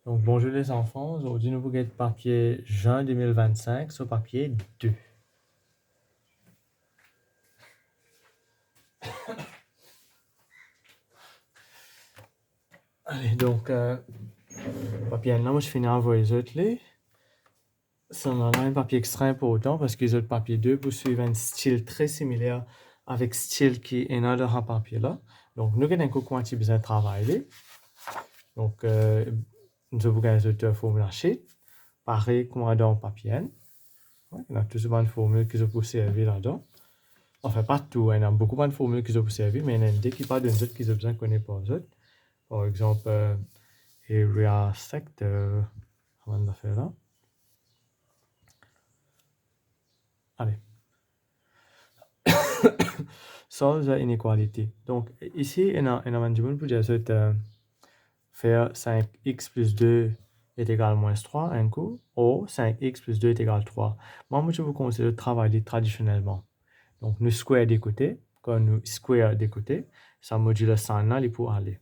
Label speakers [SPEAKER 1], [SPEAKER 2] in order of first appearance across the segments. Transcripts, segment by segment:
[SPEAKER 1] Donc, bonjour les enfants. Aujourd'hui, nous allons papier juin 2025 sur papier 2. Allez, donc, papier 1, moi, je finis à envoyer les autres. C'est un papier extrêmement important parce que les autres papiers 2 poursuivent un style très similaire avec le style qui est dans le papier là. Donc, nous avons un coup quand tu besoin de travailler. Donc, nous avons les autres formules sheet. Pareil comme dans le papier 1. Ouais, il y a toujours une formule qui peut servir là-dedans. Enfin, pas tout, il y a beaucoup de formules qui peuvent servir, mais il y en a des qui parlent d'une autre qui ont besoin de connaître par eux. Par exemple, area sector, on va faire là. Allez. Solve the inequality. Donc, ici, il y a un monde pour dire faire 5x plus 2 est égal à moins 3 un coup, ou 5x plus 2 est égal à 3. Moi, je vous conseille de travailler traditionnellement. Donc, nous square des côtés. Quand nous square des côtés, ça module 100 là, il peut aller.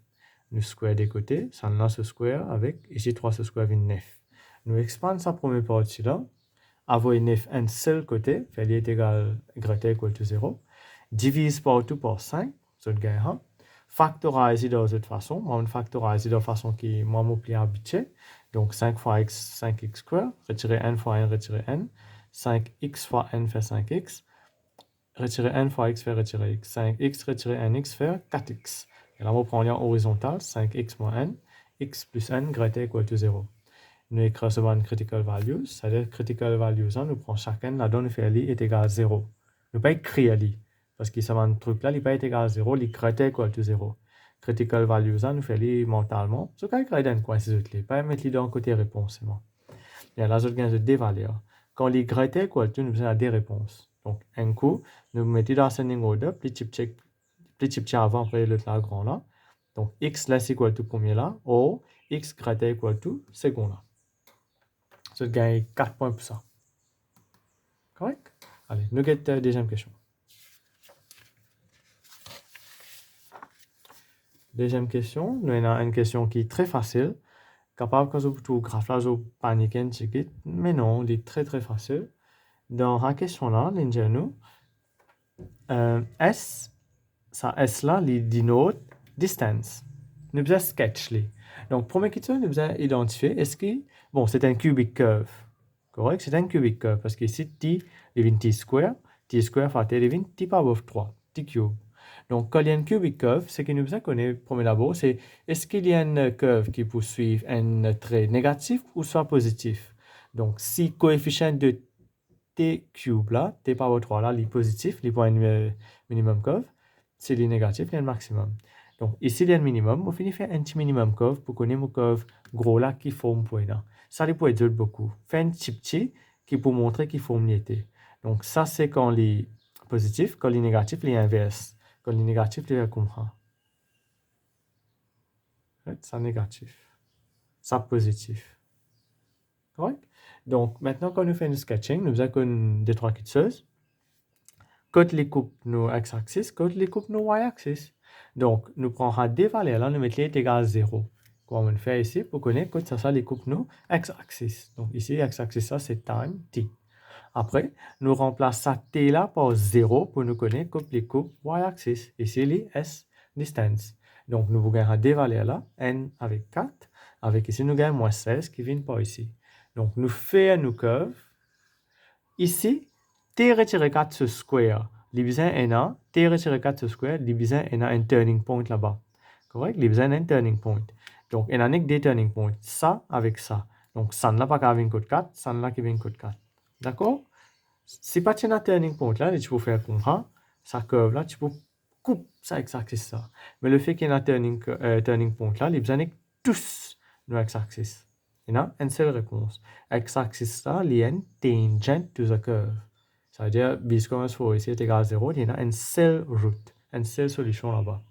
[SPEAKER 1] Nous square des côtés, 100 là se square avec, ici 3 se square avec 9. Nous expandons sa première partie là, avoir 9 un seul côté, fait est égal à égal à 0. Divise par tout par 5, ça gagne. Factoriser de cette façon, on factorise de façon qui moi m'oublie habitué. Donc 5 fois x, 5x square, retirer n fois n, retirer n. 5x fois n fait 5x. Retirer n fois x fait retirer x. 5x retirer nx fait 4x. Et là, on va prendre en horizontal, 5x moins n, x plus n greater equal to 0. Nous écrivons une critical values, c'est-à-dire critical values, nous prenons chacun, la donne fait li est égal à 0. Nous pas écrire li, parce que ça va un truc là, il pas égal à 0, li greater equal to 0. Critical values, nous fait li mentalement, ce qu'on écrit dans quoi c'est autres, pas mettre li dans le côté réponse, c'est bon. Et là, autres gains de des valeurs. Quand li greater equal to, nous avons des réponses. Donc, un coup, nous mettons dans ascending order, petit check avant, après l'autre là, grand là. Donc, x less equal to premier là, ou x greater equal to second là. Ça gagne 4 points pour ça. Correct? Allez, nous get deuxième question. Deuxième question, nous avons une question qui est très facile. Capable que vous tout graphe là, vous paniquez, mais non, elle est très très facile. Dans la question là, nous S, ça S là, il dénote distance. Nous avons sketch li. Donc, première question, nous avons identifié, est-ce que, bon, c'est un cubic curve. Correct? C'est un cubic curve parce que ici, t devient t square fois t devient t power of 3, t cube. Donc, quand il y a un cubic curve, ce que nous avons connaître, premier d'abord, c'est est-ce qu'il y a une curve qui poursuit un trait négatif ou soit positif? Donc, si coefficient de t cube là, t power 3 là, il est positif, il point minimum curve, c'est le négatif, il y a un maximum. Donc, ici, il y a un minimum, on finit faire un petit minimum curve pour connaître mon curve gros là qui forme point là. Ça, il peut être beaucoup. Faire un petit qui pour montrer qu'il forme l'été. Donc, ça, c'est quand il est positif, quand il est négatif, il est inverse. Quand il est négatif, il est comme ça. Ça négatif. Ça positif. Correct? Donc, maintenant, quand nous faisons le sketching, nous avons des trois quitteuses. Quand les coupes nos x-axis, quand les coupes nos y-axis. Donc, nous prenons des valeurs là, nous mettons les égal à 0. Comme on fait ici pour connaître que ça les coupes nos x-axis. Donc, ici, x-axis, ça, c'est time t. Après, nous remplaçons t là par 0 pour nous connaître que les coupes y-axis. Ici, les s distance. Donc, nous gagnons des valeurs là, n avec 4. Avec ici, nous gagnons moins 16 qui viennent par ici. Donc, nous faisons nos curves. Ici, t retiré 4 sur square, besoin n, t retiré 4 sur square, besoin n un turning point là-bas. Correct? Besoin un turning point. Donc, il y a des turning points. Ça avec ça. Donc, ça n'a pas qu'à venir code 4, ça n'a qui vient code 4. D'accord? Si pas tu as un turning point là, tu peux faire comme ça, ça curve là, tu peux couper ça x-axis ça. Mais le fait qu'il y ait un turning point là, il besoin de tous nos x-axis. Il y a une seule réponse. X-axis là, il y a une tangent to the curve. Ça veut dire, b square 4 ici est égal à 0, il y a une seule route, une seule solution là-bas.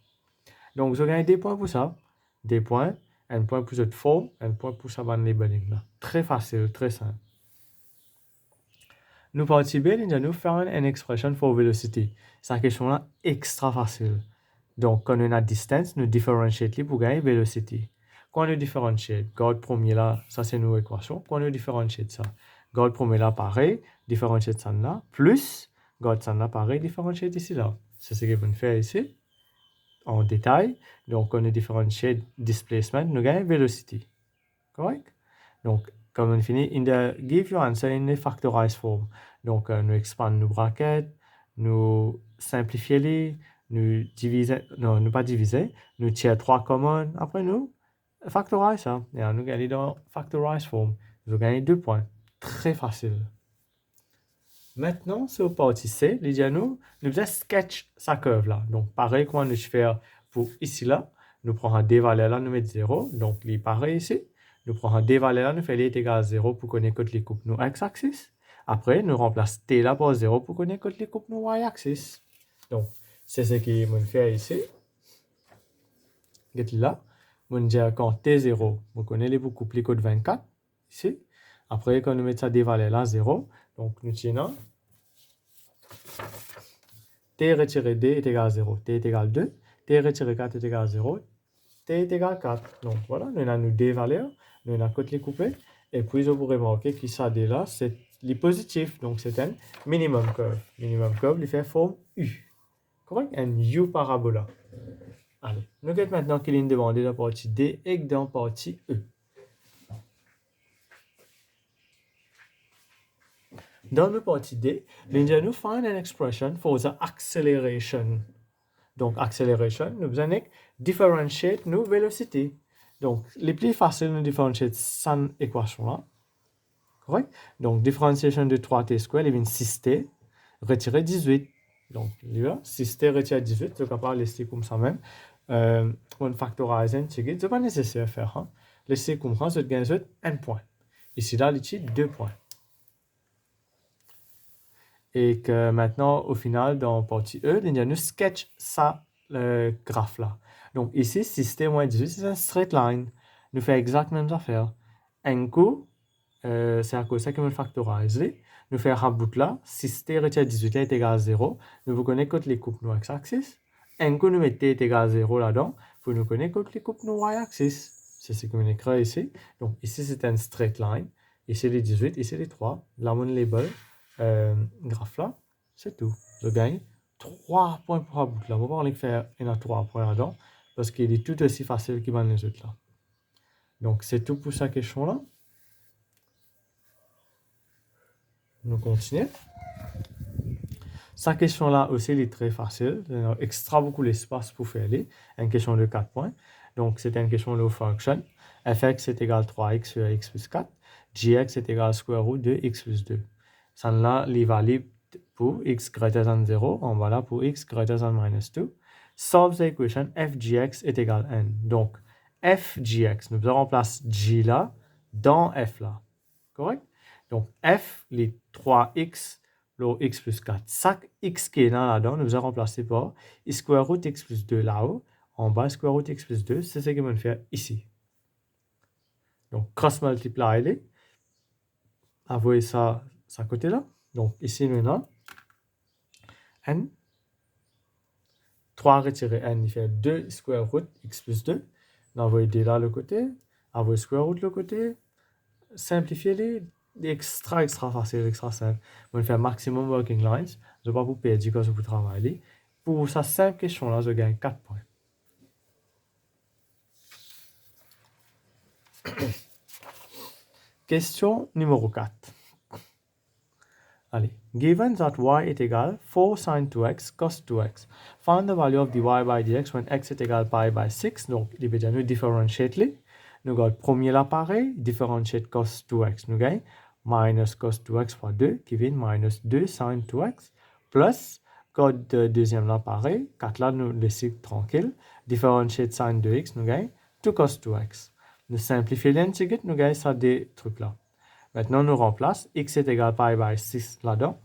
[SPEAKER 1] Donc, je gagne des points pour ça. Des points, un point pour cette forme, un point pour ça, ban labeling là. Très facile, très simple. Nous participer, nous faire une expression for velocity. Cette question-là extra facile. Donc, quand on a distance, nous différentiate pour gagner velocity. quand on différentiate, garde premier là, ça c'est nos équations, quand on différentiate ça, garde premier là pareil, différentiate ça là, plus, garde ça là pareil, différentiate ici là. C'est ce qu'on fait ici, en détail. Donc, on différentiate displacement, nous gagnons velocity. Correct? Donc, comme on finit, give your answer in a factorized form. Donc, nous expandons nos brackets, nous simplifions les, nous divisons, non, nous pas diviser, nous tirons 3 communs, après nous factorize ça. Et nous gagnons dans factorized form. Nous gagnons 2 points. Très facile. Maintenant, sur partie C, nous devons sketch sa curve là. Donc, pareil comme nous faisons pour ici là, nous prenons des valeurs là, nous mettons 0. Donc, les pareil ici. Nous prenons des valeurs là, nous faisons est égal à 0 pour connaître les coupes nous x-axis. Après, nous remplaçons t là par 0 pour connaître les coupes nous y-axis. Donc, c'est ce que nous faisons ici. Get là, nous disons quand t 0, vous connaissez les coupes les codes 24 ici. Après, quand nous mettons des valeurs là, 0, donc nous tenons t retiré d est égal à 0, t est égal à 2, t retiré 4 est égal à 0, t est égal à 4. Donc voilà, nous avons des valeurs, nous avons côté coupé, et puis vous pourrez remarquer que ça d là, c'est les positifs, donc c'est un minimum curve. Minimum curve, il fait forme U. Correct? Un U parabola. Allez, nous avons maintenant qu'il est demandé dans la partie D et dans la partie E. Dans la partie D, nous find an expression for the acceleration. Donc, acceleration, nous allons differentiate nos velocités. Donc, les plus faciles, nous differentiate cette équation-là. Correct? Donc, différenciation de 3t square, il vient 6t, retirer 18. Donc, là, 6t retire 18, je ne peux pas laisser comme ça même. On factorise un petit peu, ce n'est pas nécessaire à faire. Hein? Laisser comme ça, je gagne un point. Ici, là, il y a 2 points. Et que maintenant, au final, dans partie E, il y a un sketch ça, le graphe là. Donc ici, si t moins 18, c'est un straight line. Nous fait exactement la même affaire. Un coup, c'est à cause de ça que nous factorise. Nous faisons un bout là, si t retire 18 est égal à 0, nous vous connaissons les coupes nous x-axis. Un coup, nous mettons t est égal à 0 là-dedans, pour nous connaître les coupes nous y-axis. C'est ce que nous écrit ici. Donc ici, c'est un straight line. Ici, les 18, ici, les 3. Là, mon label. Graphe là, c'est tout. Je gagne 3 points pour la boucle là. On va pas faire 3 points là-dedans parce qu'il est tout aussi facile que les autres là. Donc, c'est tout pour cette question là. Nous continuons. Cette question là aussi, elle est très facile. Il y a extra beaucoup d'espace pour faire les. Une question de 4 points. Donc, c'est une question de function. fx est égal à 3x sur x plus 4. gx est égal à square root de x plus 2. Ça là, les valide pour x greater than 0, on va là pour x greater than minus 2. Solve the equation f gx est égal à n. Donc, f gx, nous remplaçons g là dans f là. Correct? Donc, f, les 3x, le x plus 4. Chaque x qui est là-dedans, nous allons remplacer par square root x plus 2 là-haut. En bas, square root x plus 2, c'est ce que nous allons faire ici. Donc, cross-multiply les. Envoyez ça à côté là. Donc, ici, nous avons n. 3 retirer n, il fait 2 square root x plus 2. Envoyez d là le côté. Envoyez square root le côté. Simplifiez les. Extra facile, extra simple. On va faire maximum working lines. Je ne vais pas vous perdre quand vous travaillez. Pour cette simple question là, je gagne 4 points. Question numéro 4. Allez, given that y est égal 4 sin 2x cos 2x, find the value of dy by dx when x est égal pi by 6. Donc, il veut dire nous differentiate les. Nous avons premier là pareil, differentiate cos 2x. Nous gagnons minus cos 2x fois 2 qui vient minus 2 sin 2x plus code deuxième là pareil, 4 là nous laissons tranquille. Differentiate sin 2x, nous gagnons 2 cos 2x. Nous simplifions l'intégrale, nous gagnons ça des trucs là. Maintenant, nous remplace x est égal à pi by 6 là-dedans.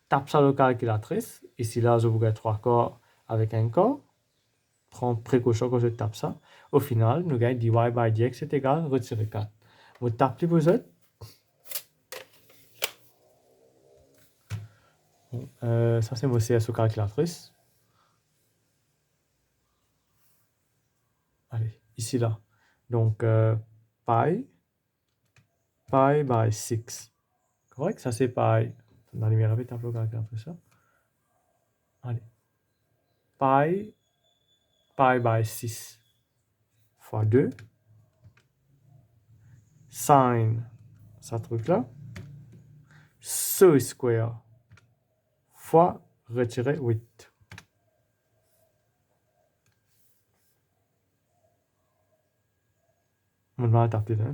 [SPEAKER 1] Tape ça dans la calculatrice. Ici, là, je vous gagne 3 corps avec un corps. Prends précaution quand je tape ça. Au final, nous gagnons dy by dx est égal à retirer 4. Vous tapez vous êtes. Ça, c'est mon CS au calculatrice. Allez, ici, là. Donc, pi by 6. Correct? Ça, c'est pi. Dans la lumière, avec tableau calculatrice, ça. Allez. Pi by 6 fois 2. Sin, ça truc-là. Ce square fois retirer 8. On va taper là.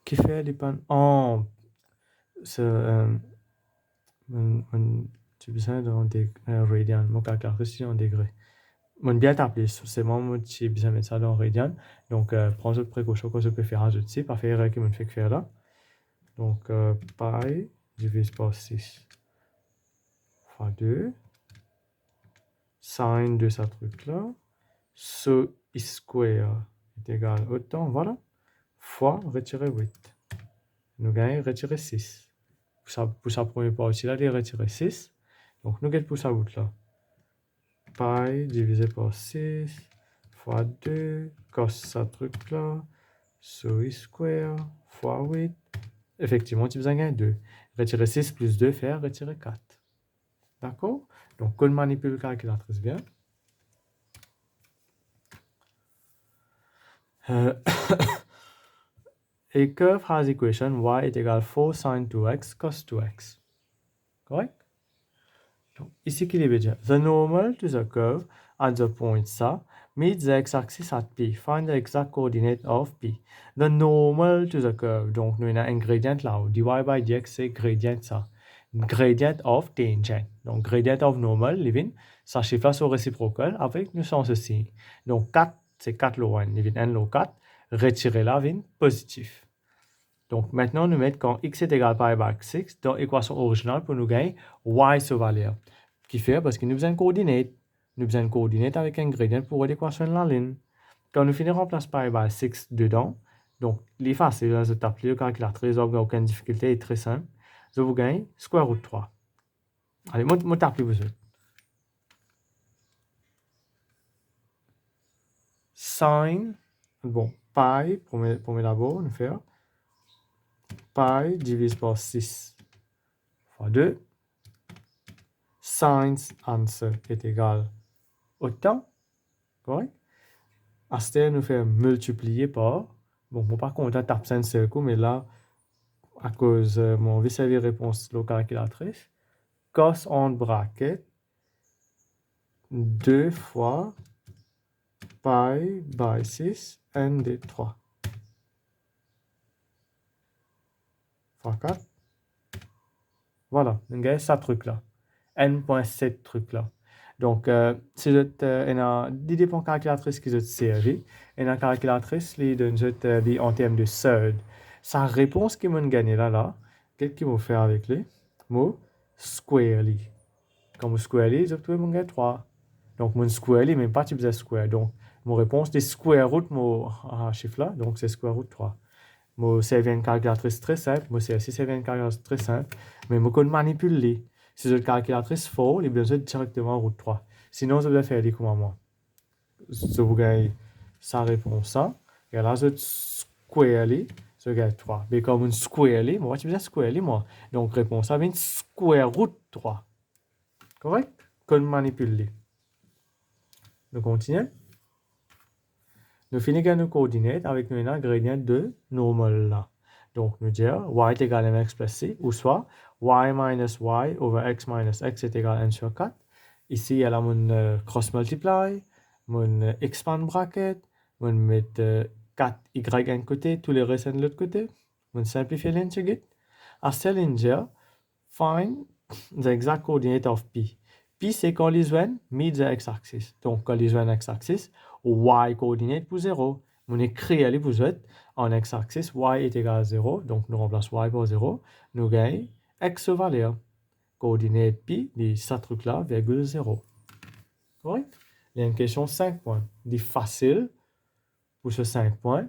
[SPEAKER 1] Qui fait les pannes? Oh, c'est tu besoin de radian. Mon calculatrice ici en degrés. Mon bien taper, c'est moi qui ai besoin de mettre ça dans radian. Donc, prends cette précaution que je peux faire ajouter, pas faire erreur qui me fait faire là. Donc, pi divisé par 6 fois 2. Sin de ce truc-là. Ce square est égal au temps, voilà, fois retirer 8. Nous gagnons retirer 6. Pour sa première partie là, il retirer 6. Donc, nous gagnons pour sa bout là. Pi divisé par 6 fois 2, cos ça truc là, ce square fois 8. Effectivement, tu besoin gagner 2. Retirer 6 plus 2 faire retirer 4. D'accord? Donc, qu'on manipule la calculatrice bien. A curve has equation y est égal 4 sin 2x cos 2x. Correct? Donc, ici, qu'il est bien. The normal to the curve at the point ça meets the x-axis at P. Find the exact coordinate of P. The normal to the curve. Donc, nous avons un gradient là. dy by dx, c'est gradient ça. Gradient of tangent. Donc, gradient of normal, living, ça chiffre là sur réciprocal avec nous sens ceci. Donc, 4, c'est 4 loin. Living 1 lo 4. Retirer là, vin positif. Donc, maintenant, nous mettons quand x est égal à pi by 6 dans l'équation originale pour nous gagner y sur valeur. Qui fait parce que nous besoin de coordonnées. Nous besoin de coordonnées avec un gradient pour l'équation de la ligne. Quand nous finissons remplacer pi by 6 dedans, donc, les facile, je tape le calculatrice, il n'y a aucune difficulté, est très simple. Je vous gagne square root 3. Allez, moi tape vous autres. Sin, bon, pi, premier d'abord, nous faire pi divisé par 6 fois 2. Sin's answer est égal au temps. Correct? Aster nous fait multiplier par. Bon, moi par contre, on tape 5 cercles, mais là, à cause de mon servir réponse la calculatrice, cos en bracket 2 fois pi by 6 n de 3 fois 4. Voilà, on gagne ça truc là. n.7 truc là. Donc, si vous avez des dépôts calculatrices qui sont servi, et une calculatrice qui donne en termes de third. Sa réponse qui m'a gagné là, qu'est-ce qu'il m'a fait avec les mots squarely. Comme squarely, je peux gagner 3. Donc, mon squarely, même pas type de square. Donc, mon réponse est square root, mon chiffre là, donc c'est square root 3. Moi, c'est une calculatrice très simple. Moi, c'est aussi une calculatrice très simple. Mais moi, je manipule. Si une calculatrice faux, il besoin directement route 3. Sinon, je vais faire des comme moi. Je vous gagne sa réponse ça. Et là, je squarely, je gagne 3. Mais comme une squarely, moi, tu veux squarely, moi. Donc, réponse ça vient square root 3. Correct? Qu'on manipule. Nous continuons. Nous finissons nos coordonnées avec un ingrédient de normal là. Donc, nous disons y est égal à mx plus c, ou soit y minus y over x minus x est égal à n sur 4. Ici, il y a mon cross multiply, mon expand bracket, mon mettre 4y d'un côté, tous les restes de l'autre côté. Mon simplifier l'integrate. À ce ligne, find the exact coordinate of p. P, c'est collision meet the x-axis. Donc, collision x-axis, y coordinate pour 0. On écrit à vous en x-axis, y est égal à 0. Donc, nous remplaçons y par 0. Nous gagnons x valeur. Coordinate pi, dit ça truc-là, virgule 0. Correct? Il y a une question 5 points. Dit facile pour ce 5 points.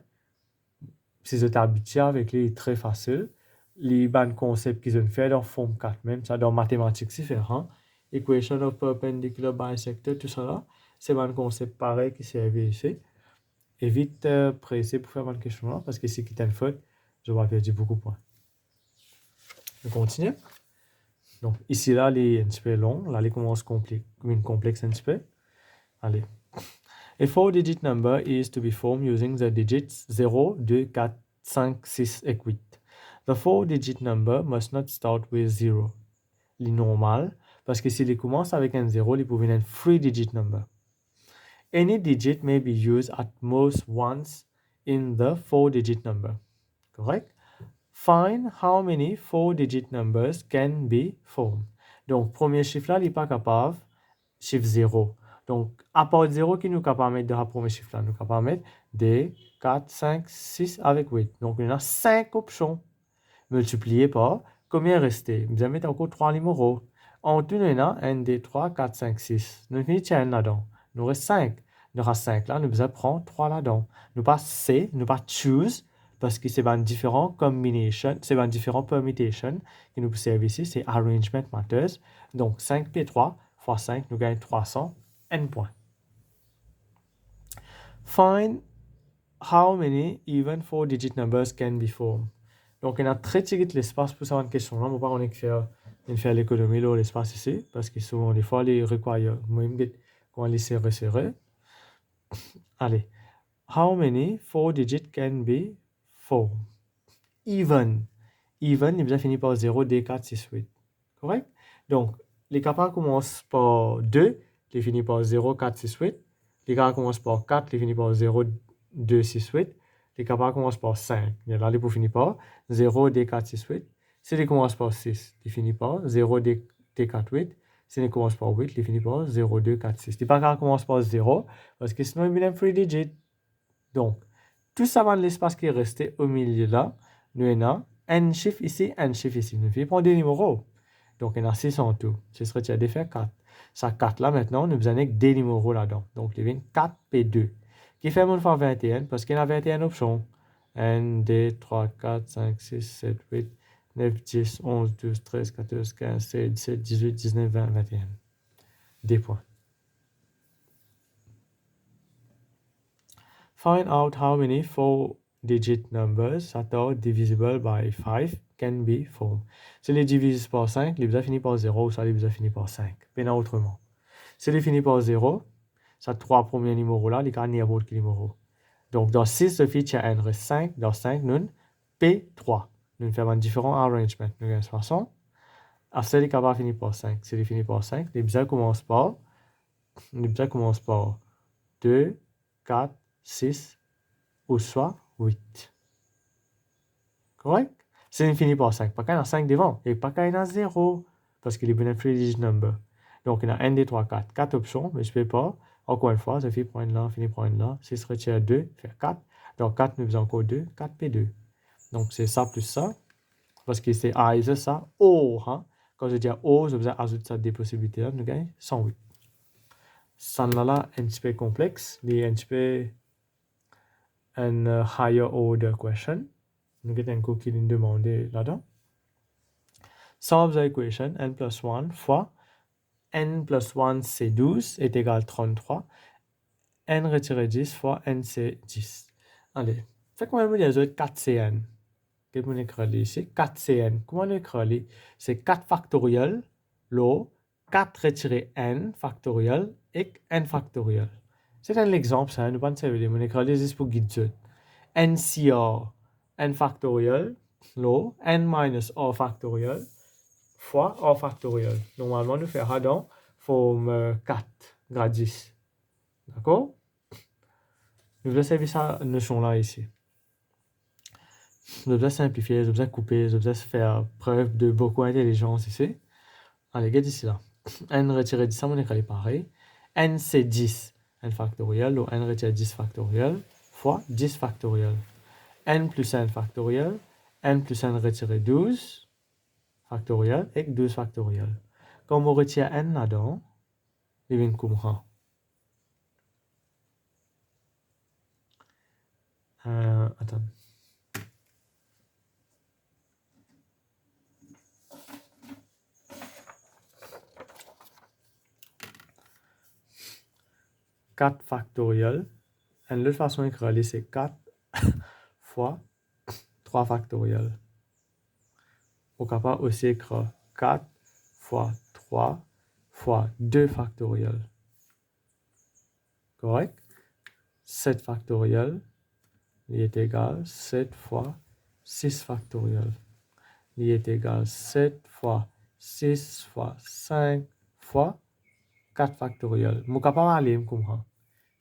[SPEAKER 1] Si vous êtes habitué avec les très faciles, les bons concepts qu'ils ont fait dans forme 4 même, ça dans mathématiques différentes. Equation of perpendicular bisector, tout ça là. c'est un concept pareil qui s'est ici. Et vite pressé pour faire une question là, parce que c'est qui t'a une faute, je vais perdre beaucoup de points. On continue. Donc, ici, là, les un petit peu long. Là, les commence complexe un petit peu. Allez. A 4-digit number is to be formed using the digits 0, 2, 4, 5, 6 et 8. The 4-digit number must not start with 0. Les normal, parce que s'il commence avec un 0, il peut venir un 3-digit number. Any digit may be used at most once in the 4-digit number. Correct? Find how many 4-digit numbers can be formed. Donc, premier chiffre là, il n'est pas capable, chiffre 0. Donc, à part 0 qui nous capable de mettre dans le premier chiffre là, nous capable de mettre 2, 4, 5, 6 avec 8. Donc, il y a 5 options. Multiplié par combien restait? Vous allez mettre encore 3 numéros. En tout, il y a 1, 2, 3, 4, 5, 6. Nous finissons là-dedans. Nous reste 5. Nous reste 5 là, nous allons prendre 3 là-dedans. Nous pas C, nous pas choose, parce que c'est un différent combination, c'est un différent permutation qui nous servent ici, c'est arrangement matters. Donc 5P3 fois 5, nous gagnons 300 N points. Find how many even 4-digit numbers can be formed. Donc, il y a très petit l'espace pour savoir une question là. On va pas faire l'économie de l'espace ici, parce que souvent, des fois, les requiert même qu'on les serrer. Allez. How many 4-digit can be formed? Even. Even, il finit par 0, D, 4, 6, 8. Correct? Donc, les capables commencent par 2, les finit par 0, 4, 6, 8. Les capables commencent par 4, les finit par 0, 2, 6, 8. Les capables commencent par 5. Et là, les pour finir par 0, D, 4, 6, 8. Si les commencent par 6, les finit par 0, D, 4, 8. Si les commencent par 8, les finit par 0, 2, 4, 6. Les pas commencent par 0, parce que sinon, il y a un 3-digit. Donc, tout ça va dans l'espace qui est resté au milieu là. Nous avons un chiffre ici, un chiffre ici. Nous devons prendre des numéros. Donc, il y en a 6 en tout. Ce serait de faire 4. Ça 4 là maintenant, nous avons des numéros là-dedans. Donc, il y a 4P2. Qui fait mon fois 21 parce qu'il y a 21 options. 1, 2, 3, 4, 5, 6, 7, 8, 9, 10, 11, 12, 13, 14, 15, 16, 17, 18, 19, 20, 21. Des points. Find out how many 4-digit numbers that are divisible by 5 can be formed. Si les divise par 5, les besoins finissent par 0, ça les besoins finissent par 5. Mais non autrement. Si les finissent par 0, ça 3 premiers numéros là, les gagnent n'y a pas de numéro. Donc dans 6, ce fichier N reste 5. Dans 5, nous P3. Nous faisons un différent arrangement. Nous avons 60. Après, les capables finissent par 5. Si les finissent par 5, les besoins commencent par 2, 4, 6, ou soit 8. Correct? C'est infini par 5. Pas qu'il y en a 5 devant. Et pas qu'il y en a 0. Parce qu'il est bien un 3-digit number. Donc, il y a 1, 2, 3, 4. 4 options, mais je ne peux pas. Encore une fois, ça fait point là, fini point là. 6 retire 2, faire 4. Donc, 4, nous faisons encore 2. 4P2. Donc, c'est ça plus ça. Parce que c'est A et ça. O. Hein? Quand je dis O, je vais ajouter ça des possibilités là. Nous gagnons 108. Ça là, un petit peu complexe. Il est un petit peu un higher order question. Nous avons un coup qui nous demande là-dedans. Solve the equation n plus 1 fois n plus 1 c'est 12 est égal à 33. N retiré 10 fois n c'est 10. Allez, fait comment on dit 4cn? Qu'est-ce qu'on écrit ici? 4cn. Comment on écrit? C'est 4 factoriel, l'eau, 4 retiré n factoriel et n factoriel. C'est un exemple, ça, nous ne pouvons pas dire, on écrit juste pour guider. NCR, n factoriel, l'eau, n minus a factoriel, fois a factoriel. Normalement, nous faisons dans forme 4 gradis. D'accord? Nous allons servir cette notion-là ici. Nous allons simplifier, nous allons couper, nous allons faire preuve de beaucoup d'intelligence ici. Allez, regarde ici là. N retiré 10, on écrit pareil. N c'est 10, n factoriel, ou n retiré 10 factoriel, fois 10 factoriel. N plus n factoriel, n plus n retiré 12 factoriel et 12 factoriel. Comme on retire n là-dedans, il vient comme ça. Attends. 4 factoriel. Et l'autre façon d'écrire, c'est 4 fois 3 factoriel. On est capable aussi écrire 4 fois 3 fois 2 factoriel. Correct? 7 factoriel, il est égal 7 fois 6 factoriel. Il est égal 7 fois 6 fois 5 fois 4 factoriel. Je suis capable d'aller me comprendre.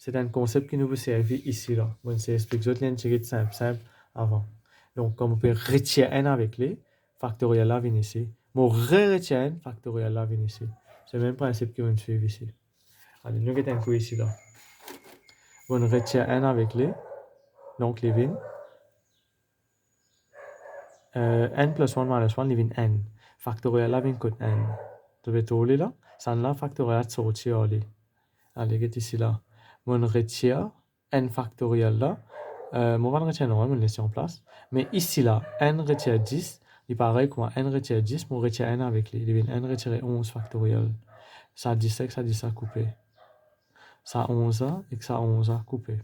[SPEAKER 1] C'est un concept qui nous servir ici. Là. On s'explique autres lignes tirées simple avant. Donc, comme on peut retirer n avec les, factoriel là vient ici. Mon retire n, factoriel là vient ici. C'est le même principe que on suit ici. Allez, nous avons un coup ici. Là. On retire n avec les. Donc, les vignes. N plus 1 minus 1, les vignes n. Factoriel là vient côté n. Tu veux trouver là? Ça là, factoriel sortir. Allez, get ici là. On retire n factoriel là. Mon va retirer normal, on le laisse en place. Mais ici là, n retire 10. Il paraît que n retire 10, mon retire n avec les. Il vient n retirer 11 factoriel. Ça 10 que ça 10 ça coupé. Ça 11 et que ça 11 coupé.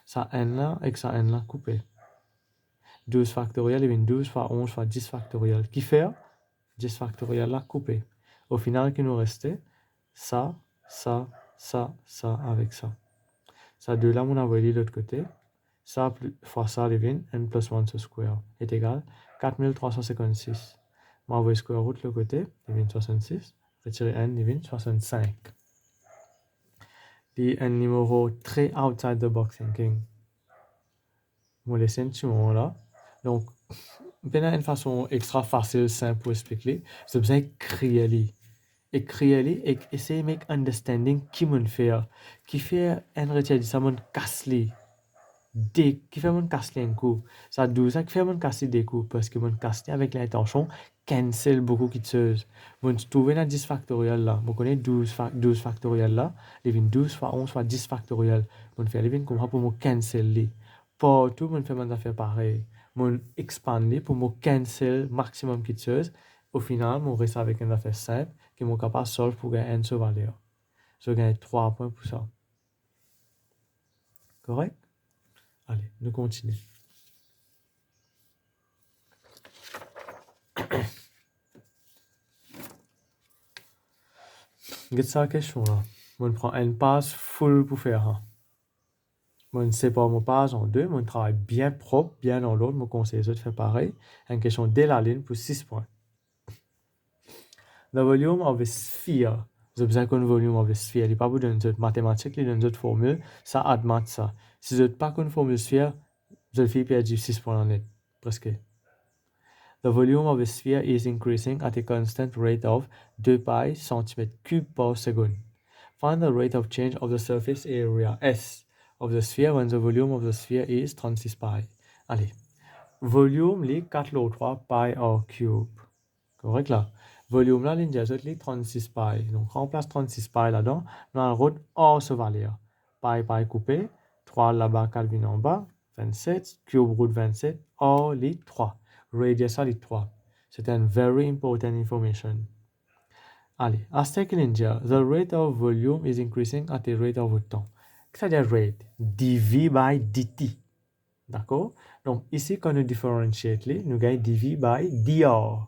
[SPEAKER 1] Ça n là et que ça n là coupé. 12 factoriel, il vient 12 fois 11 fois 10 factoriel. Qui fait 10 factoriel là coupé. Au final, qui nous restait ça avec ça. Ça 2 là, on a envoyé de l'autre côté. Ça fois ça, devient n plus 1 sur square est égal 4356. On va envoyer square root de l'autre côté, devient 66. Retirer n, devient 65. C'est un numéro très outside the box thinking. On laisse un petit moment là. Donc, une façon extra facile, simple pour expliquer. C'est besoin d'écrire. Écrire et essayer de make understanding qui m'en fait. Qui fait un retire ça m'en casse les. Qui fait mon casse un coup. Ça 12 qui fait mon casse des coups parce que mon casse avec l'intention cancel beaucoup de choses. Mon trouver dans 10 factoriel là. Vous connaissez 12 factoriel là. Les 12 fois 11 fois 10 factoriel. Mon fait les vins comme ça pour me cancel les. Partout mon fait mon affaire pareil. Mon expand les pour me cancel maximum de choses. Au final, mon reste avec une affaire simple qui m'est capable de solve pour gagner n sur valeur. Je gagne 3 points pour ça. Correct? Allez, nous continuons. Regarde ça question là. On prend une page full pour faire. On sépare mon page en deux. On travaille bien propre, bien dans l'autre. Mon conseil de faire pareil. Une question dès la ligne pour 6 points. The volume of a sphere. Vous avez besoin d'un volume of a sphere. Il n'y a pas besoin d'une mathématique, il y a une autre formule. Ça admet ça. Si vous n'avez pas qu'une formule sphère, vous allez perdre 6 points en net. Presque. The volume of a sphere is increasing at a constant rate of 2 pi cm³ per second. Find the rate of change of the surface area S of the sphere when the volume of the sphere is 36 pi. Allez. Volume, les 4 lots 3 pi r cube. Correct là? Volume là, l'indice est 36 pi. Donc, remplace 36 pi là-dedans. Dans la route, or se valeur. Pi coupé. 3 là-bas, 4 vient en bas. 27. Cube root 27. Or, les 3. Radius à les 3. C'est une very important information. Allez, Aztec Ninja, the rate of volume is increasing at a rate of temps. C'est-à-dire rate, dv by dt. D'accord? Donc, ici, quand nous differentiate, nous gagnons dv by dr.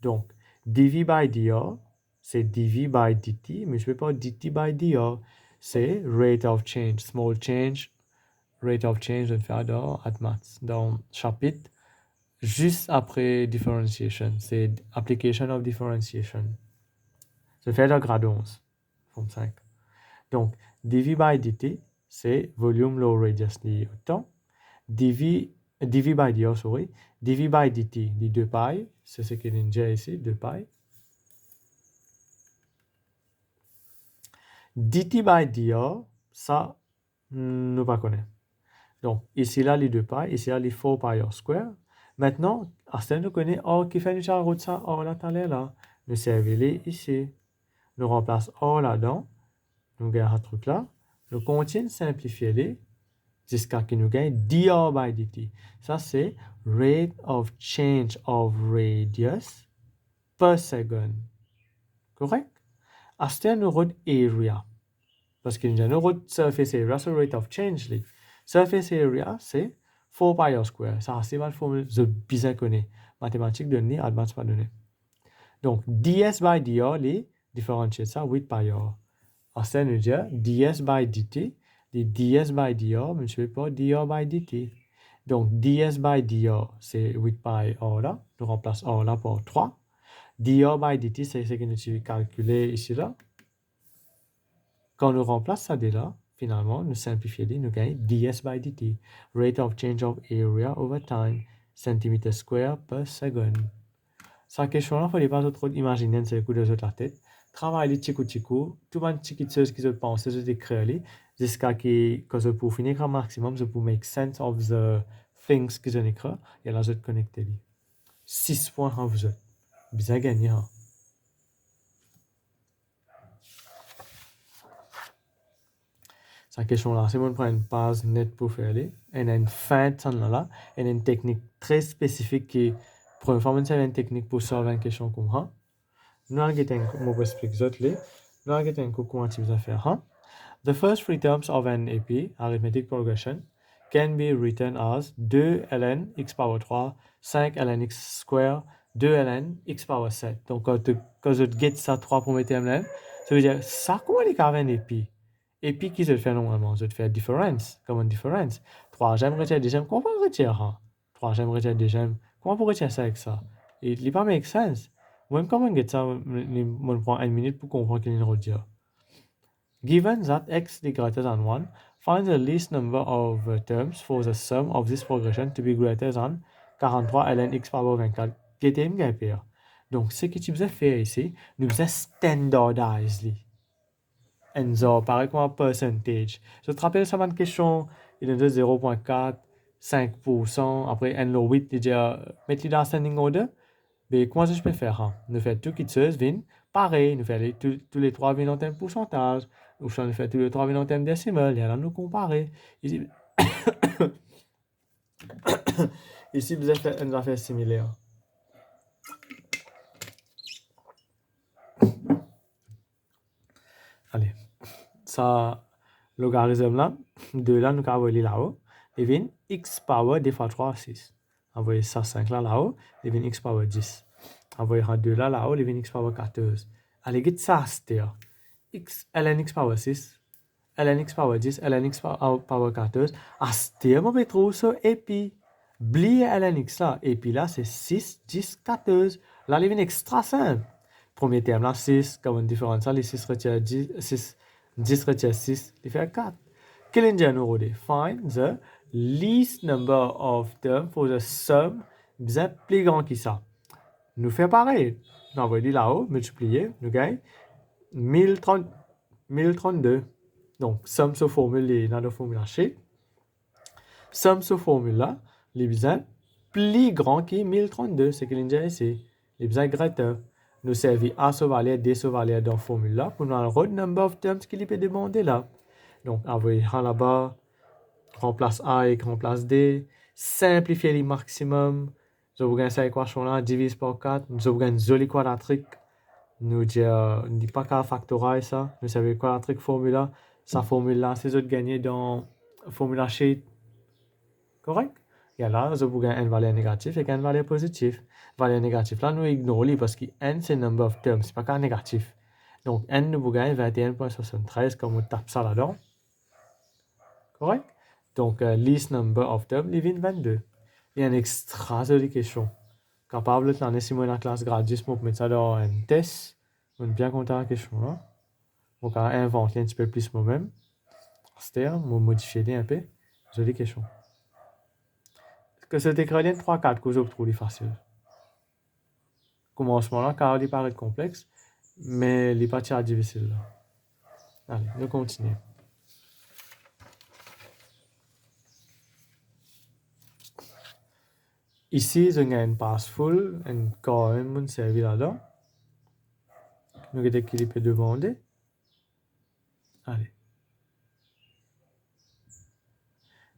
[SPEAKER 1] Donc, dv by dr, c'est dv by dt, mais je ne vais pas dt by dr. C'est rate of change, small change, rate of change, je vais faire dans le chapitre juste après differentiation. C'est application of differentiation. Je vais faire le grade 11, forme 5. Donc, dv by dt, c'est volume low radius lié au temps. dv by dr, sorry. dv by dt, dit 2 pi, c'est ce qu'il y a ici, 2 pi. dt by dr, ça, nous pas connaître. Donc, ici là, les 2 pi, ici là, les 4 pi r square. Maintenant, Arsène nous connaît, or, qui fait nous route ça, or là, là. Nous servons ici. Nous remplace or là-dedans. Nous gagnons un truc là. Nous continuons de simplifier les jusqu'à ce que nous gagnons dr by dt. Ça, c'est rate of change of radius per second. Correct? Arsène nous route area. Parce qu'il y a un surface area, c'est rate of change. Surface area, c'est 4 pi r square. Ça, c'est la formule que je bien connais. Mathématiques données, advanced pas donné. Donc, ds by dr, les différentiels ça, 8 pi r. Alors, ça nous dit ds by dt, les ds by dr multiplié par dr by dt. Donc, ds by dr, c'est 8 pi r là. Nous remplace r là par 3. dr by dt, c'est ce que nous avons calculé ici là. Quand nous remplace ça dès là, finalement, nous simplifions, nous gagnons ds by dt, rate of change of area over time, centimeter square per second. Sa question là, il ne faut pas trop imaginer c'est le coup de la tête. Travailler petit coup, tout le monde petit chose qui se pense, c'est écrire jusqu'à ce que pour finir au maximum, je pour make sense of the things que je écris, et là je te connecte. 6 points en vous. Bien gagné. Hein? Sa question là, c'est bon pour une base nette pour faire les. Et une fin de là, et une technique très spécifique qui, pour une fois, c'est une technique pour résoudre une question comme ça. Nous allons expliquer ça. Nous allons comment tu vas faire. Hein? The first three terms of an AP, arithmetic progression, can be written as 2 ln x power 3, 5 ln x square, 2 ln x power 7. Donc, quand je get ça 3 premiers termes là, ça veut dire ça, comment les carrés un AP? Et puis, qui se fait normalement? Je te fais difference, common difference. Troisième retirer deuxième, comment on retire? Hein? Troisième retirer deuxième, comment on retire ça avec ça? Et il n'est pas make sense. Même comment on get ça, on prend une minute pour comprendre qu'il y a une retire. Given that x is greater than 1, find the least number of terms for the sum of this progression to be greater than 43 ln x power 24. GTM GPR. Donc, ce que tu faisais faire ici, nous faisons standardize. And so, pareil comme un percentage. Je te rappelle ça une question, il est de 0.4, 5%, après n lo 8, déjà, mettre dans standing order. Mais comment je peux faire? Hein? Nous faisons tout qui se vient pareil, nous faisons tous les 3 vignes en termes de pourcentage, ou si nous faisons tous les 3 vignes en termes de décimales, et alors nous comparer. Ici, ici vous avez fait une affaire similaire. Allez, ça, logarithme là, de là, nous avons là-haut, et vient x power d fois 3, 6. Envoyez ça 5 là-haut, et vient x power 10. Envoyez 2 là-haut, et vient x power 14. Allez, get ça, c'est x, ln x power 6, ln x power 10, ln x power 14. À ce terme, on peut trouver ça, et puis, oubliez ln x là, et puis là, c'est 6, 10, 14. Là, il vient extra simple. Premier terme là, 6, comme une différence, les 6 retire 10, 6, 10 retire 6, il fait 4. Quel est le numéro? Find the least number of terms for the sum bien plus grand que ça. Nous fait pareil. Nous envoyons là-haut, multiplier, nous gagnons 1032. Donc, somme sous formule dans la formule H. Somme sous formule là, les bien plus grand que 1032, c'est ce qu'il y a ici. Les bien greater. Nous servons A sous valeur, D sous valeur dans la formule là pour nous avoir le number of terms qu'il peut demander là. Donc, envoyez là-bas, remplace A et remplace D, simplifier le maximum. Je vous gagne cette équation là, divise par 4, je vous gagne une jolie quadratique. Nous dit pas qu'à factoriser ça, nous savons quadratique formula. Sa formule là, c'est de gagner dans formula sheet. Correct? Et là, je vous gagne une valeur négative et une valeur positive. Valeur négative là, nous ignorons parce que n c'est number of terms, c'est pas qu'un négatif. Donc n nous vous gagne 21.73 comme on tape ça là-dedans. Correct? Donc least number of terms, il vient 22. Il y a une extra jolie question. Capable de l'année si moi dans la classe gratuite pour mettre ça dans un test. On est bien content de la question là. On va inventer un petit peu plus moi-même. C'est-à-dire, on va modifier un peu. Jolie question. Que cet écran 3-4 que je trouve facile. Commencement là, car il paraît complexe, mais il n'est pas très difficile là. Allez, nous continuons. Ici, je gagne une passe full, un quand même un servi là-dedans. Nous regardons qu'il peut demander. Allez.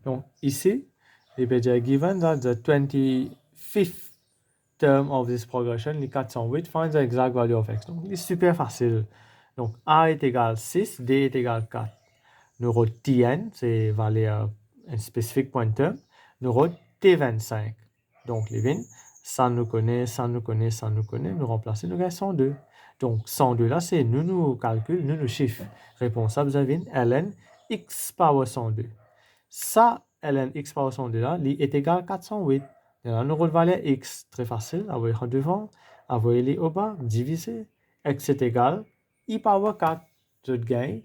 [SPEAKER 1] Donc, ici, il peut dire given that the 25th term of this progression, les 408, find the exact value of x. Donc, c'est super facile. Donc, A est égal 6, D est égal 4. Nous avons Tn, c'est valeur un spécifique pointeur. Nous avons T25. Donc, les vignes, ça nous connaît, ça nous connaît, ça nous connaît. Nous remplacer, nous avons 102. Donc, 102 là, c'est nous calcul, nous chiffre. Réponse à vous avez ln x power 102. Ça, ln x power 102 là, est égal à 408. Et là, nous avons valeur x. Très facile. Envoyer en devant, envoyer au bas, diviser. X est égal I power 4. Je gagne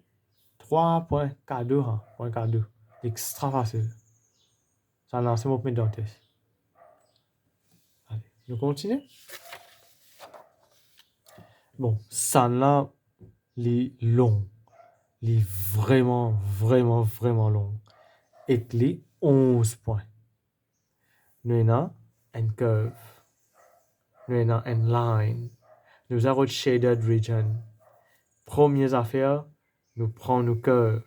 [SPEAKER 1] 3.42. Hein, 0.42. Extra facile. Ça lance mon point d'antenne. Allez, nous continuons. Bon, ça là, les long. Les vraiment, vraiment, vraiment long. Et les 11 points. Nous avons une curve. Nous avons une line. Nous avons une shaded region. Première affaire, nous prenons nos curves.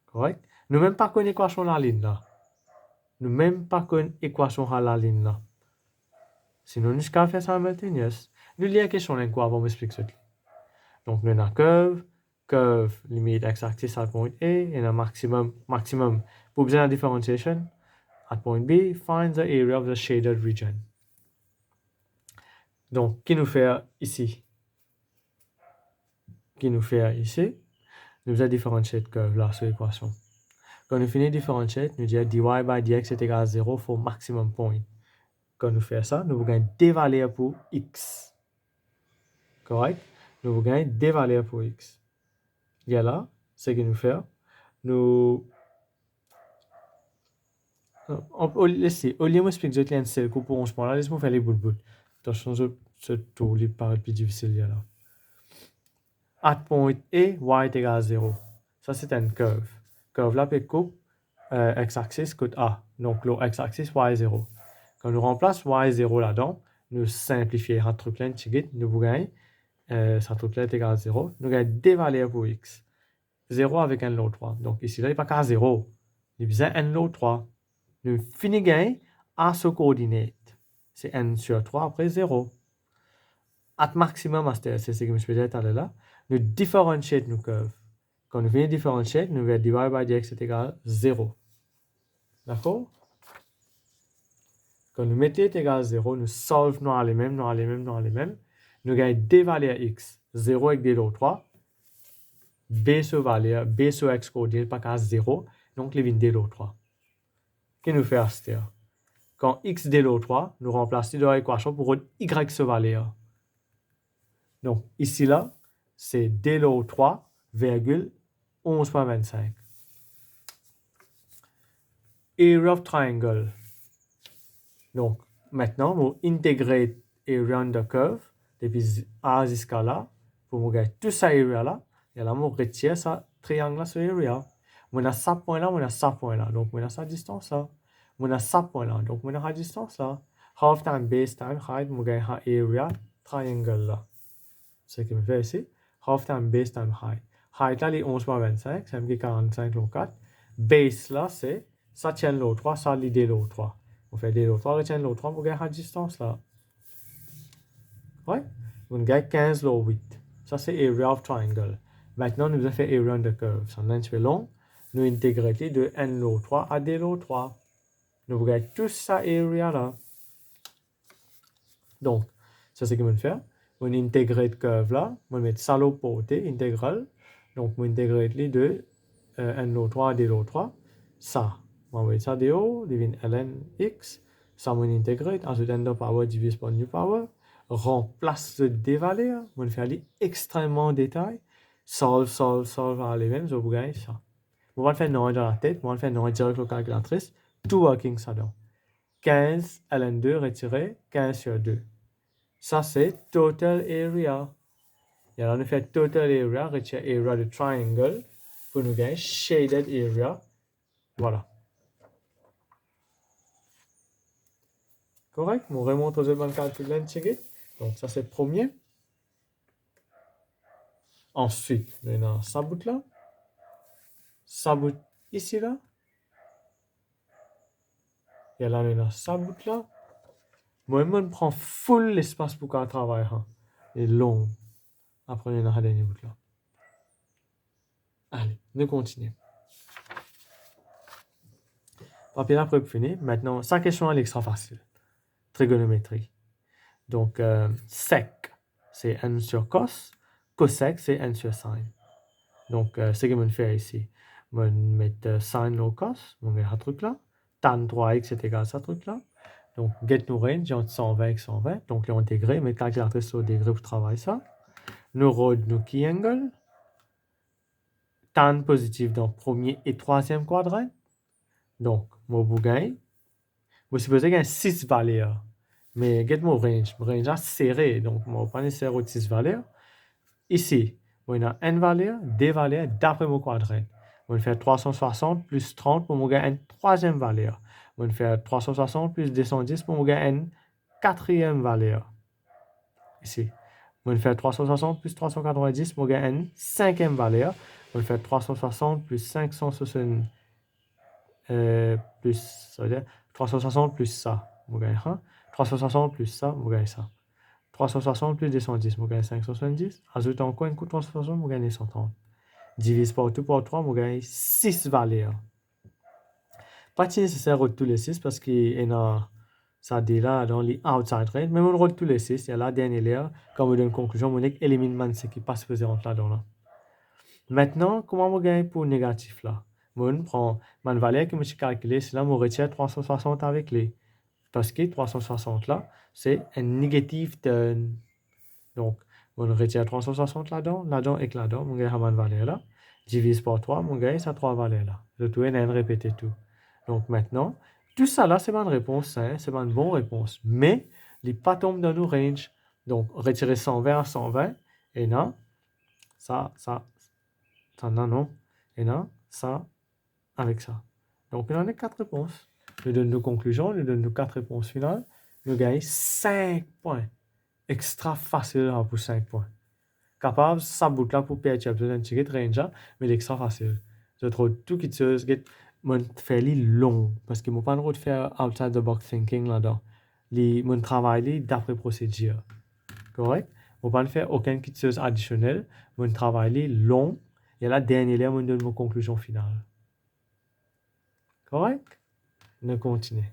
[SPEAKER 1] Correct? Nous même pas connaissons l'équation de la ligne là. Nous même pas connaissons l'équation de la ligne là. Sinon, nous allons faire ça maintenant. Yes. Nous lisons la question de quoi avant m'expliquer ça. Donc, nous avons curve. Curve limite x-axis à point A et un maximum. Pour besoin de la differentiation, at point B, find the area of the shaded region. Donc, qui nous fait ici? Nous avons différencier de curve là sur l'équation. Quand nous finissons différencier, nous disons dy by dx est égal à 0 pour maximum point. Quand nous faisons ça, nous avons des valeurs pour x. Correct? Nous avons des valeurs pour x. Et là, ce que nous faisons, nous... Au lieu de m'expliquer un seul coup pour 11 points là, laisse-moi faire les bouts. Attention, ce tour, il paraît plus difficile là. At point A, y est égal à 0. Ça, c'est une curve. Curve là, peut coupe x-axis coûte A. Donc, le x-axis, y est 0. Quand nous remplaçons y est 0 là-dedans, nous simplifions un truc là, nous gagnons, ça truc là est égal à 0. Nous gagnons des valeurs pour x. 0 avec un lot 3. Donc, ici, là, il n'y a pas qu'à 0. Il y a un lot 3. Nous finissons à ce coordinate. C'est n sur 3 après 0. At maximum, c'est ce que je me suis dit tout à l'heure. Nous différencions nos curves. Quand nous venons différencier, nous verrons dy by dx est égal à 0. D'accord? Quand nous mettons égal à 0, nous solvons les mêmes. Nous gagnons des valeurs x. 0 avec des lots 3. B sur valeur, B sur x coordinate pas qu'à 0. Donc, les vignes des lots 3. Qu'est-ce que nous faisons à ce temps? Quand x des lots 3, nous remplaçons dans l'équation pour y sur valeur. Donc, ici, là, c'est d lot 3, 11.25. Area of triangle. Donc, maintenant, on intégrer area de curve depuis A jusqu'à là, pour nous gagner tout ça area là, et là, on retire ça triangle là sur area. On a ça point là, on a ça point là. Donc, on a ça distance là. On a ça point là. Donc, on a la distance là. Half time base time height, on gagne area triangle là. C'est ce que je fais ici. Half time base time height. Height là, les 11.25, ça me dit 45 l'eau 4. Base là, c'est ça tient l'eau 3, ça l'idée l'eau 3. On fait des l'eau 3, retient l'eau 3 pour gagner la distance là. Ouais. On gagne 15 l'eau 8. Ça, c'est area of triangle. Maintenant, nous avons fait area de curve. Ça un peu long. Nous intégrons de n l'eau 3 à d l'eau 3. Nous gagnons tout ça area là. Donc, ça c'est ce que je vais faire. On intègre de curve là. On met ça l'eau côté intégrale. Donc, on intègre les deux n l'eau 3 à d l'eau 3. Ça. On va ça de haut, devient ln x. Ça, on intègre. Ensuite, n de power divisé par new power. Remplace des valeurs. On fait aller extrêmement détail. Solve à les mêmes. Je vous gagne ça. On va le faire non dans la tête. On va le faire non direct au calculatrice. Tout working ça donc. 15 ln2 retiré 15 sur 2. Ça, c'est total area. Et alors, on fait total area, retire area de triangle pour nous gagner shaded area. Voilà. Correct? On remonte aux éléments de calcul là, donc, ça, c'est le premier. Ensuite, on a ça bout là. Ça bout ici là. Et là, on a ça bout là. Moi, je prends full l'espace pour qu'on travaille. Hein. Et long. Après, on a le dernier bout là. Allez, nous continuons. Papier là, prêt fini. Maintenant, sa question elle est extra facile. Trigonométrie. Donc, sec, c'est n sur cos. Cosec, c'est n sur sin. Donc, ce que je vais faire ici, je vais mettre sin au cos, je vais mettre ce truc là. Tan 3x est égal à ce truc là. Donc, get nous range entre 120 et 120. Donc, les intégrés, mettre calculatrice au degré pour travailler ça. Nous rôde nous key angle. Tan positif dans premier et troisième quadrant. Donc, mon bougain, je suppose qu'il y a 6 valeurs. Mais get mon range. Mon range est serré. Donc, je ne vais pas nécessairement 6 valeurs. Ici, on a n valeur, d valeur d'après mon quadrant. On va faire 360 plus 30 pour mon gars n troisième valeur. On va faire 360 plus 210 pour mon gars n quatrième valeur. Ici. On va faire 360 plus 390 pour mon gars n cinquième valeur. On va faire 360 plus 560 plus, ça veut dire 360 plus ça, mon gars 1. 360 plus ça, mon gars ça. 360 plus 210, je gagne 570. Ajoute encore un coup 360, je gagne 130. Divise par 2 par 3, je gagne 6 valeurs. Pas nécessaire de tous les 6 parce qu'il y a ça dit là dans les outside range. Mais on roule tous les 6. Il y a la dernière layer. Comme on donne une conclusion, on élimine ce qui passe faisait entre là-dedans. Là. Maintenant, comment on gagne pour négatif là? On prend ma valeur que je suis calculé, c'est là, on retire 360 avec les. Parce que 360 là, c'est un négatif de. Donc, on retire 360 là-dedans, là-dedans et là-dedans, on gagne la valeur là. Divise par 3, on gagne ça 3 valeurs là. Le tout est de répéter tout. Donc maintenant, tout ça là, c'est pas une réponse, hein, c'est pas une bonne réponse. Mais, les pas tombent dans nos range. Donc, retirer 120 à 120, et non, ça, non, et non, ça, avec ça. Donc, il en a 4 réponses. Nous donne nos conclusions, nous donne nos 4 réponses finales. Nous gagnons 5 points. Extra facile pour 5 points. Capable, ça bout là pour perdre, tu as besoin de tirer range, mais l'extra facile. Je trouve tout qui se fait fairly long, parce que je n'ai pas le droit de faire outside the box thinking là-dedans. Mon travail d'après procédure. Correct? Je ne pas faire aucun qui se additionnel. Mon travail long, et la dernière là, je donne mon conclusion finale. Correct? On continue.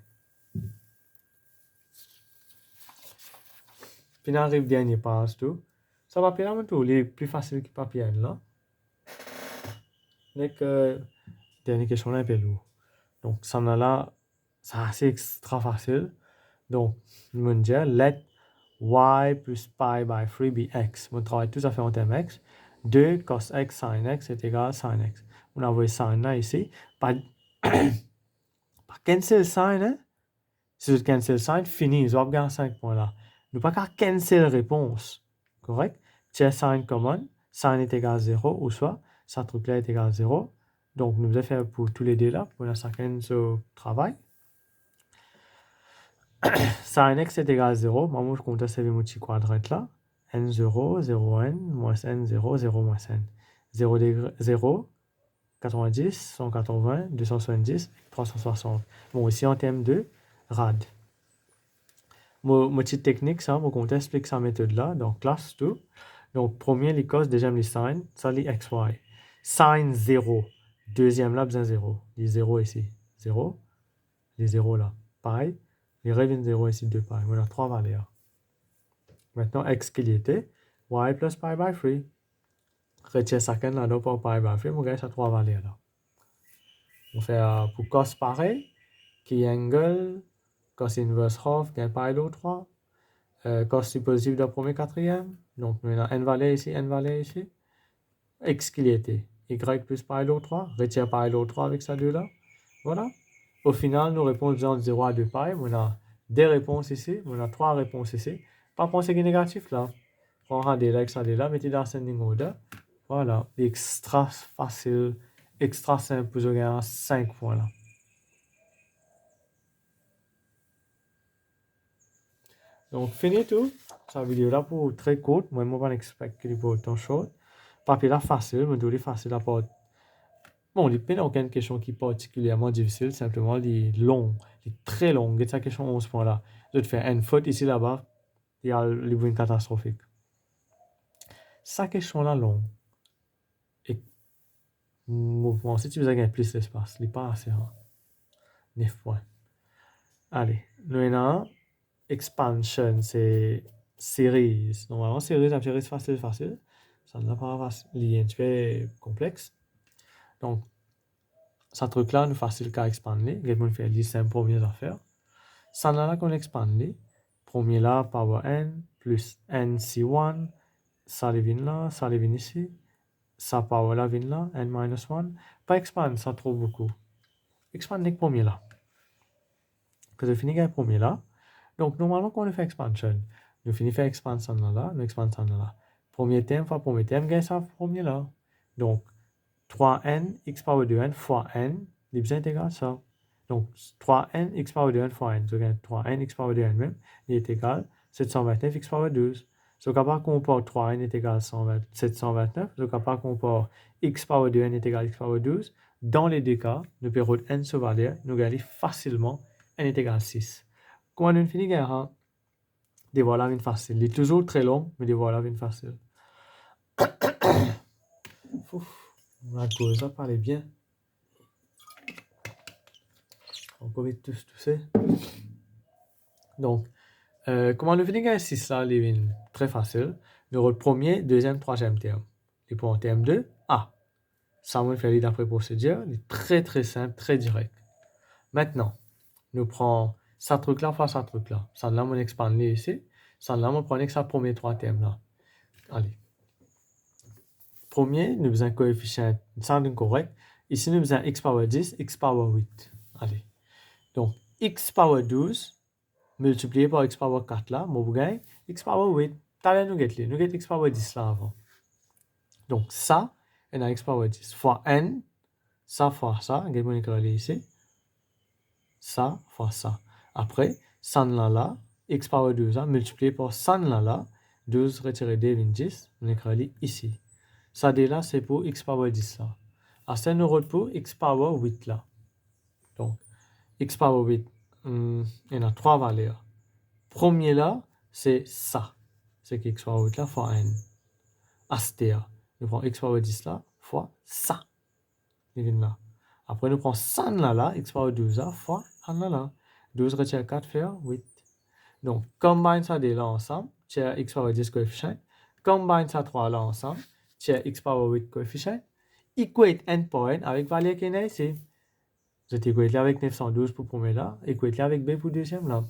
[SPEAKER 1] Puis on arrive dernier passe tout. Ça va faire tout, les plus facile que papier là. Donc, dernière question là un peu lourd. Donc, ça là, c'est assez extra facile. Donc, je me dis, let y plus pi by 3 be x. On travaille tout à fait en termes x. 2 cos x sin x est égal à sin x. On a envoyé sin là ici. Par cancel sin, hein? Si je cancel sin, fini. Je vais gagner 5 points là. Nous pas qu'à cancel réponse. Correct? Tiens sin common. Sin est égal à 0 ou soit, ça truc là est égal à 0. Donc, nous allons faire pour tous les deux là, pour chacun ce travail. Sin x est égal à 0. Moi, je compte servir mon petit quadrat là. N0, 0n, moins n, 0, 0, moins n. 0, 0, 90, 180, 270, 360. Bon, ici, en termes de rad. Mon petite technique, ça, mon compte explique sa méthode là. Donc, classe tout. Donc, premier, les cos, deuxième, les sin, ça, les xy. Sin 0. Deuxième là, besoin 0. Les 0 ici. 0. Les 0 là. Pareil. Les reviennent 0 ici, 2 pi. Voilà, 3 valeurs. Maintenant, x qu'il y était. Y plus pi by 3. Retire chacun là, donc pour pi by 3. On gagne ça 3 valeurs là. On fait pour cos pareil. Qui angle. Cos inverse half. Gagne pi l'autre 3. Cos positif de premier quatrième. Donc, maintenant, n valeur ici, n valeur ici. X qu'il y était. Y plus pi l'autre 3. Retire pi l'autre 3 avec ça 2 là. Voilà. Au final, nous répondons de 0 à 2 pi. On a des réponses ici. On a 3 réponses ici. Pas penser qu'il est négatif là. On a des là, ça des là. Mettez dans ascending order. Voilà. Extra facile. Extra simple pour gagner 5 points là. Donc, fini tout. Cette vidéo là pour très courte. Moi, je ne m'expecte qu'il soit autant chaud. Papier là facile. Mais tout est facile à porter. Bon, il n'y a aucune question qui est particulièrement difficile, simplement les longs, les très longs. Et cette question 11 points là. Je vais te faire une faute ici là-bas, il y a le bruit catastrophique. sa question là long. Et mouvement, si tu veux gagner plus d'espace, il n'est pas assez rare. 9 points. Allez, nous avons expansion, c'est series. Normalement, series, c'est facile. Ça n'a pas lié un peu complexe. Donc, ce truc-là, nous facile qu'à expander. Quelqu'un fait les 5 premières affaires. Ça n'a là qu'on expande. Premier là, power n, plus n c1, ça les vient là, ça les vient ici. Ça power là vient là, n minus 1. Pas expand, ça trop beaucoup. Expand le premier là. Que je finis avec le premier là. Donc, normalement, quand on fait expansion, nous finissons faire expansion là, nous expansion là. Premier terme fois premier terme, gagne ça premier là. Donc, 3n x power 2n fois n, les intégral ça. Donc, 3n x power 2n fois n, donc 3n x power 2n même, il est égal 729 x power 12. Donc, à part qu'on porte 3n est égal 729, donc à part qu'on porte x power 2n est égal x power 12, dans les deux cas, nous pouvons n se valeur, nous gagnons facilement n est égal 6. Quand on finit gagnant, des voilà une facile. Il est toujours très long, mais des voilà une facile. La cause, ça parlait bien. On peut tous tousser. Donc, comment le finir 6 là, il est très facile. Nous le premier, deuxième, troisième terme. Et pour un terme 2, A. Ça, on fait d'après procédure. Il est très très simple, très direct. Maintenant, nous prenons ça truc là fois ça truc là. Ça là, on expande ici. Ça là, on prend ça premier trois termes là. Allez. Premier, nous avons un coefficient, ça c'est correct. Ici, nous avons x power 10, x power 8. Allez. Donc, x power 12 multiplié par x power 4 là, vous gagnez x power 8. T'as nous avons x power 10 là avant. Donc, ça, on a x power 10 fois n, ça fois ça, on va écrire ici. Ça fois ça. Après, 100 là, x power 12 là, multiplié par 100 là, 12 retiré 2, 10, on écrit ici. Ça là, c'est pour x power 10 là. À ce nous pour x power 8 là. Donc, x power 8, il y en a trois valeurs. Premier là, c'est ça. C'est que x power 8 là fois n. Astéa. Nous prenons x power 10 là fois ça. Là. Après, nous prenons 100 là, x power 12 là fois 1 là. 12 retire 4 fait 8. Donc, combine ça là ensemble, tiens x power 10 coefficient. Combine ça 3 là ensemble, tiens x power 8 coefficient. Equate n pour n avec valeur qui est ici. Je t'équate là avec 912 pour premier là, équate là avec b pour deuxième là.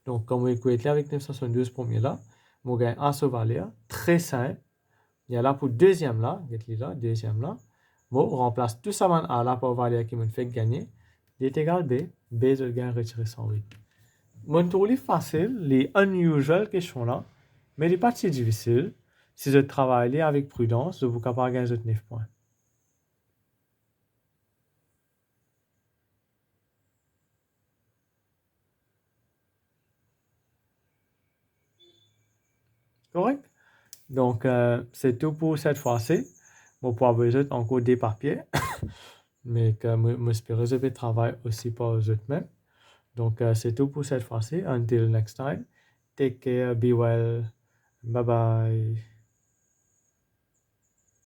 [SPEAKER 1] Donc, comme on équate là avec 972 pour premier là, on gagne A sur valeur, très simple. Il y a là pour deuxième là, deuxième là. Bon, on remplace tout ça par A là pour valeur qui me fait gagner. D est égal B, B je gagne retirer 108. Mon tour est facile, les unusual questions là, mais il n'est pas si difficile. Si je travaille avec prudence, je vous capable de gagner 9 points. Correct? Donc, c'est tout pour cette fois-ci. Bon, pour avoir encore des papiers, mais que j'espère que je vais travailler aussi pour eux mêmes. Donc, c'est tout pour cette fois-ci. Until next time, take care, be well, bye bye.